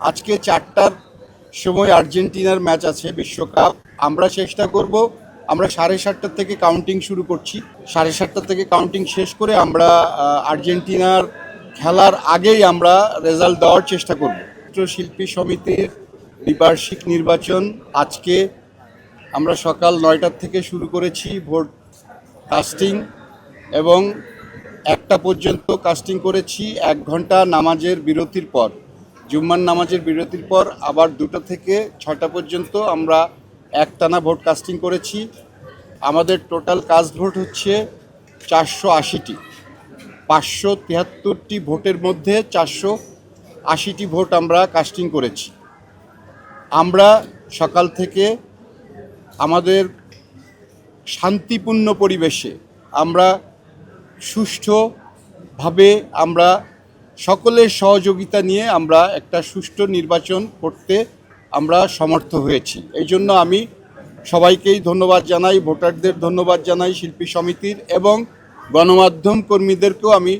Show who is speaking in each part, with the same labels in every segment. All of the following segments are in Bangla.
Speaker 1: আজকে 4টার সময় আর্জেন্টিনার ম্যাচ আছে বিশ্বকাপ। আমরা চেষ্টা করব, আমরা 7:30 থেকে কাউন্টিং শুরু করছি। 7:30 থেকে কাউন্টিং শেষ করে আমরা আর্জেন্টিনার খেলার আগেই আমরা রেজাল্ট দেওয়ার চেষ্টা করব। শিল্পী সমিতির দ্বিবার্ষিক নির্বাচন আজকে আমরা সকাল 9টা থেকে শুরু করেছি ভোট কাস্টিং, এবং 1টা পর্যন্ত কাস্টিং করেছি। 1 ঘন্টা নামাজের বিরতির পর, জুম্মার নামাজের বিরতির পর আবার 2টা থেকে 6টা পর্যন্ত আমরা একটানা ভোট কাস্টিং করেছি। আমাদের টোটাল কাস্ট ভোট হচ্ছে 480টি। 573টি ভোটের মধ্যে 480টি ভোট আমরা কাস্টিং করেছি। আমরা সকাল থেকে আমাদের শান্তিপূর্ণ পরিবেশে আমরা সুষ্ঠুভাবে আমরা সকলের সহযোগিতা নিয়ে আমরা একটা সুষ্ঠু নির্বাচন করতে আমরা সমর্থ হয়েছি। এই জন্য আমি সবাইকেই ধন্যবাদ জানাই, ভোটারদের ধন্যবাদ জানাই, শিল্পী সমিতির এবং গণমাধ্যম কর্মীদেরকেও আমি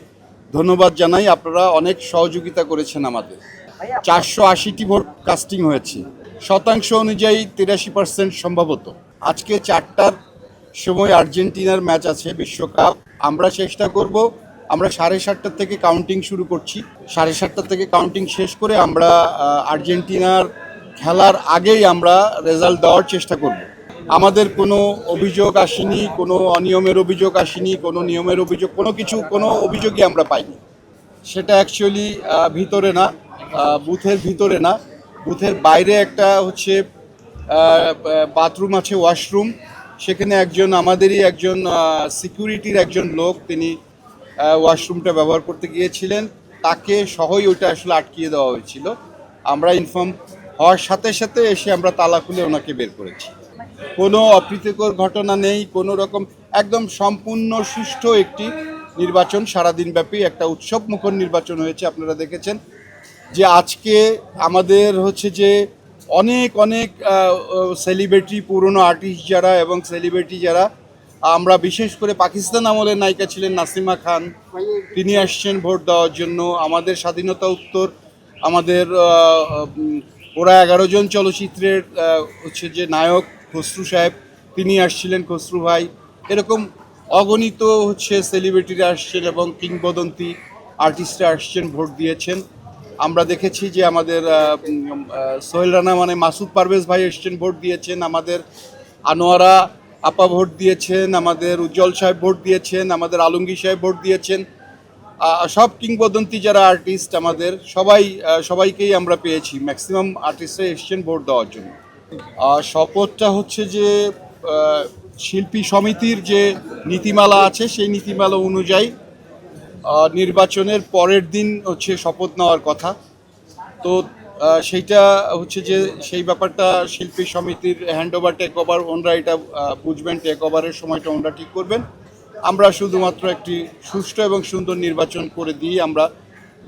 Speaker 1: ধন্যবাদ জানাই। আপনারা অনেক সহযোগিতা করেছেন আমাদের। 480টি ভোট কাস্টিং হয়েছে, শতাংশ অনুযায়ী 83% সম্ভবত। আজকে 4টার সময় আর্জেন্টিনার ম্যাচ আছে বিশ্বকাপ। আমরা চেষ্টা করব, আমরা 7:30 থেকে কাউন্টিং শুরু করছি। 7:30 থেকে কাউন্টিং শেষ করে আমরা আর্জেন্টিনার খেলার আগেই আমরা রেজাল্ট দেওয়ার চেষ্টা করব। আমাদের কোনো অভিযোগ আসেনি, কোনো অনিয়মের অভিযোগ আসেনি, কোনো নিয়মের অভিযোগ, কোনো অভিযোগই আমরা পাইনি। সেটা অ্যাকচুয়ালি ভিতরে না, বুথের ভিতরে না, বুথের বাইরে একটা হচ্ছে বাথরুম আছে, ওয়াশরুম। সেখানে আমাদেরই একজন সিকিউরিটির একজন লোক, তিনি ওয়াশরুমটা ব্যবহার করতে গিয়েছিলেন, তাকে সহই ওইটা আসলে আটকিয়ে দেওয়া হয়েছিল। আমরা ইনফর্ম হওয়ার সাথে সাথে এসে আমরা তালা খুলে ওনাকে বের করেছি। কোনো অপ্রীতিকর ঘটনা নেই, কোনো রকম, একদম সম্পূর্ণ সুষ্ঠু একটি নির্বাচন, সারাদিনব্যাপী একটা উৎসবমুখর নির্বাচন হয়েছে। আপনারা দেখেছেন যে আজকে আমাদের হচ্ছে যে অনেক সেলিব্রিটি, পুরনো আর্টিস্ট যারা এবং সেলিব্রিটি যারা, আমরা বিশেষ করে পাকিস্তান আমলের নায়িকা ছিলেন নাসিমা খান, তিনি আসছেন ভোট দেওয়ার জন্য। আমাদের স্বাধীনতা উত্তর আমাদের ওরা 11 জন চলচ্চিত্রের হচ্ছে যে নায়ক খসরু সাহেব, তিনি আসছিলেন, খসরু ভাই। এরকম অগণিত হচ্ছে সেলিব্রিটিরা আসছেন এবং কিংবদন্তি আর্টিস্টরা আসছেন, ভোট দিয়েছেন। আমরা দেখেছি যে আমাদের সোহেল রানা মানে মাসুদ পারভেজ ভাই এসছেন, ভোট দিয়েছেন। আমাদের আনোয়ারা আপা ভোট দিয়েছেন, আমাদের উজ্জ্বল সাহেব ভোট দিয়েছেন, আমাদের আলমগীর সাহেব ভোট দিয়েছেন। সব কিংবদন্তি যারা আর্টিস্ট আমাদের সবাইকেই আমরা পেয়েছি। ম্যাক্সিমাম আর্টিস্টরা এসছেন ভোট দেওয়ার জন্য। শপথটা হচ্ছে যে শিল্পী সমিতির যে নীতিমালা আছে, সেই নীতিমালা অনুযায়ী নির্বাচনের পরের দিন হচ্ছে শপথ নেওয়ার কথা। তো সেইটা হচ্ছে যে সেই ব্যাপারটা শিল্পী সমিতির হ্যান্ড ওভার, টেক ওভার, ওনরা এটা বুঝবেন, টেক ওভারের সময়টা ওনরা ঠিক করবেন। আমরা শুধুমাত্র একটি সুষ্ঠু এবং সুন্দর নির্বাচন করে দিয়ে আমরা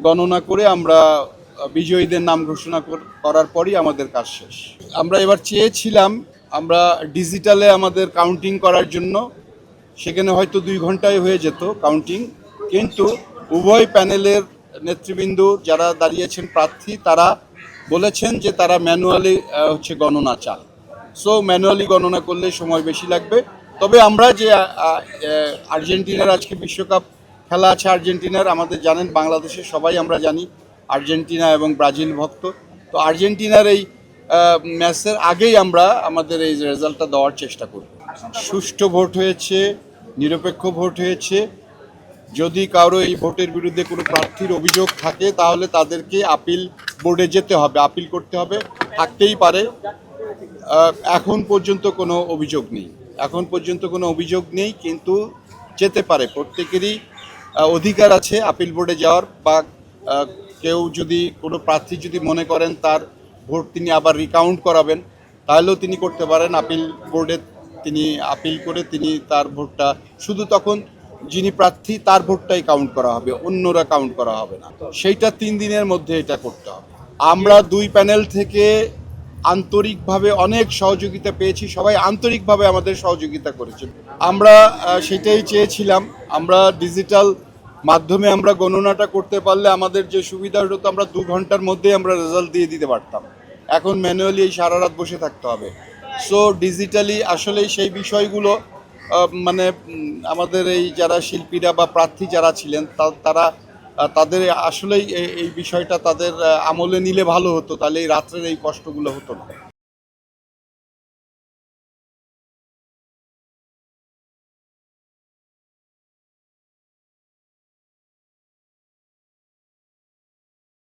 Speaker 1: গণনা করে আমরা বিজয়ীদের নাম ঘোষণা করার পরই আমাদের কাজ শেষ। আমরা এবার চেয়েছিলাম আমরা ডিজিটালে আমাদের কাউন্টিং করার জন্য, সেখানে হয়তো 2 ঘন্টায় হয়ে যেত কাউন্টিং, কিন্তু উভয় প্যানেলের নেতৃবৃন্দ যারা দাঁড়িয়েছেন প্রার্থী, তারা বলেছেন যে তারা ম্যানুয়ালি হচ্ছে গণনা চান। সো ম্যানুয়ালি গণনা করলে সময় বেশি লাগবে। তবে আমরা যে আর্জেন্টিনার আজকে বিশ্বকাপ খেলা আছে আর্জেন্টিনার, আমাদের জানেন বাংলাদেশের সবাই আমরা জানি আর্জেন্টিনা এবং ব্রাজিল ভক্ত। তো আর্জেন্টিনার এই ম্যাচের আগেই আমরা আমাদের এই রেজাল্টটা দেওয়ার চেষ্টা করব। সুষ্ঠু ভোট হয়েছে, নিরপেক্ষ ভোট হয়েছে। যদি কারো এই ভোটের বিরুদ্ধে কোনো প্রার্থীর অভিযোগ থাকে, তাহলে তাদেরকে আপিল বোর্ডে যেতে হবে, আপিল করতে হবে, থাকতেই পারে। এখন পর্যন্ত কোনো অভিযোগ নেই, কিন্তু যেতে পারে। প্রত্যেকেরই অধিকার আছে আপিল বোর্ডে যাওয়ার, বা কেউ যদি, কোনো প্রার্থী যদি মনে করেন তার ভোট তিনি আবার রিকাউন্ট করাবেন, তাহলেও তিনি করতে পারেন। আপিল বোর্ডে তিনি আপিল করে তিনি তার ভোটটা, শুধু তখন যিনি প্রার্থী তার ভোটটাই কাউন্ট করা হবে, অন্যরা কাউন্ট করা হবে না। সেইটা 3 দিনের মধ্যে এটা করতে হবে। আমরা 2 প্যানেল থেকে আন্তরিকভাবে অনেক সহযোগিতা পেয়েছি, সবাই আন্তরিকভাবে আমাদের সহযোগিতা করেছেন। আমরা সেটাই চেয়েছিলাম, আমরা ডিজিটাল মাধ্যমে আমরা গণনাটা করতে পারলে আমাদের যে সুবিধা হতো, আমরা 2 ঘন্টার মধ্যেই আমরা রেজাল্ট দিয়ে দিতে পারতাম। এখন ম্যানুয়ালি এই সারা রাত বসে থাকতে হবে। সো ডিজিটালি আসলেই সেই বিষয়গুলো মানে আমাদের এই যারা শিল্পীরা বা প্রার্থী যারা ছিলেন তারা তাদের আসলেই এই বিষয়টা তাদের আমলে নিলে ভালো হতো, তাহলে এই রাত্রের এই কষ্টগুলো হতো না।